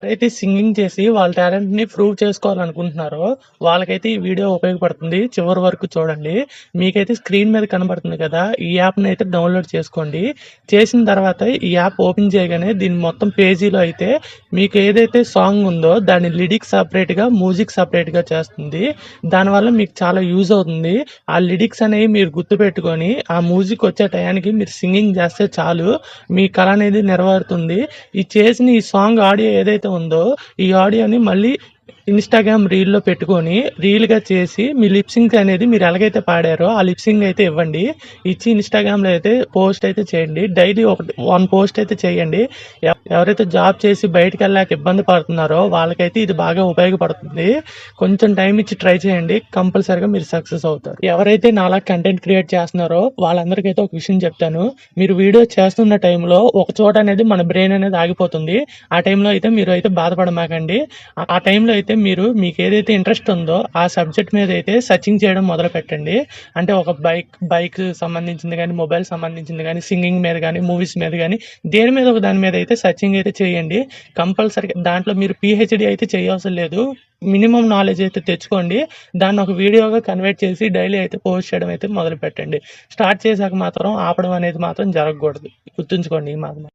ఎవరైతే సింగింగ్ చేసి వాళ్ళ టాలెంట్‌ని ప్రూవ్ చేసుకోవాలనుకుంటున్నారో, వాళ్ళకైతే ఈ వీడియో ఉపయోగపడుతుంది. చివరి వరకు చూడండి. మీకైతే స్క్రీన్ మీద కనబడుతుంది కదా! ఈ యాప్‌ని అయితే డౌన్‌లోడ్ చేసుకోండి. చేసిన తర్వాత ఈ యాప్ ఓపెన్ చేయగానే దీని మొత్తం పేజీలో అయితే మీకు ఏదైతే సాంగ్ ఉందో దాని లిరిక్స్ సెపరేట్‌గా, మ్యూజిక్ సెపరేట్‌గా చేస్తుంది. దానివల్ల మీకు చాలా యూజ్ అవుతుంది. ఆ లిరిక్స్ అనేవి మీరు గుర్తుపెట్టుకొని, ఆ మ్యూజిక్ వచ్చే టయానికి మీరు సింగింగ్ చేస్తే చాలు మీ కల అనేది నెరవేరుతుంది. ఈ సాంగ్ ఆడియో ఏదైతే ఉందో ఈ ఆడియోని మళ్ళీ ఇన్స్టాగ్రామ్ రీల్లో పెట్టుకొని రీల్గా చేసి మీ లిప్సింగ్ అనేది మీరు ఎలాగైతే పాడారో ఆ లిప్సింగ్ అయితే ఇవ్వండి. ఇచ్చి ఇన్స్టాగ్రామ్లో అయితే పోస్ట్ అయితే చేయండి. డైలీ వన్ పోస్ట్ అయితే చేయండి. ఎవరైతే జాబ్ చేసి బయటకు వెళ్ళాక ఇబ్బంది పడుతున్నారో వాళ్ళకైతే ఇది బాగా ఉపయోగపడుతుంది. కొంచెం టైం ఇచ్చి ట్రై చేయండి. కంపల్సరిగా మీరు సక్సెస్ అవుతారు. ఎవరైతే నాలా కంటెంట్ క్రియేట్ చేస్తున్నారో వాళ్ళందరికైతే ఒక విషయం చెప్తాను. మీరు వీడియో చేస్తున్న టైంలో ఒక చోట అనేది మన బ్రెయిన్ అనేది ఆగిపోతుంది. ఆ టైంలో అయితే మీరు అయితే బాధపడమాకండి. ఆ టైంలో అయితే మీకు ఏదైతే ఇంట్రెస్ట్ ఉందో ఆ సబ్జెక్ట్ మీద అయితే సర్చింగ్ చేయడం మొదలు పెట్టండి. అంటే ఒక బైక్ సంబంధించింది కానీ, మొబైల్ సంబంధించింది కానీ, సింగింగ్ మీద కానీ, మూవీస్ మీద కానీ, దేని మీద ఒక దాని మీద అయితే సర్చింగ్ అయితే చేయండి. కంపల్సరీగా దాంట్లో మీరు పిహెచ్డి అయితే చేయవసరం లేదు. మినిమం నాలెడ్జ్ అయితే తెచ్చుకోండి. దాన్ని ఒక వీడియోగా కన్వర్ట్ చేసి డైలీ అయితే పోస్ట్ చేయడం అయితే మొదలు పెట్టండి. స్టార్ట్ చేశాక మాత్రం ఆపడం అనేది మాత్రం జరగకూడదు. గుర్తుంచుకోండి ఈ మాత్రం.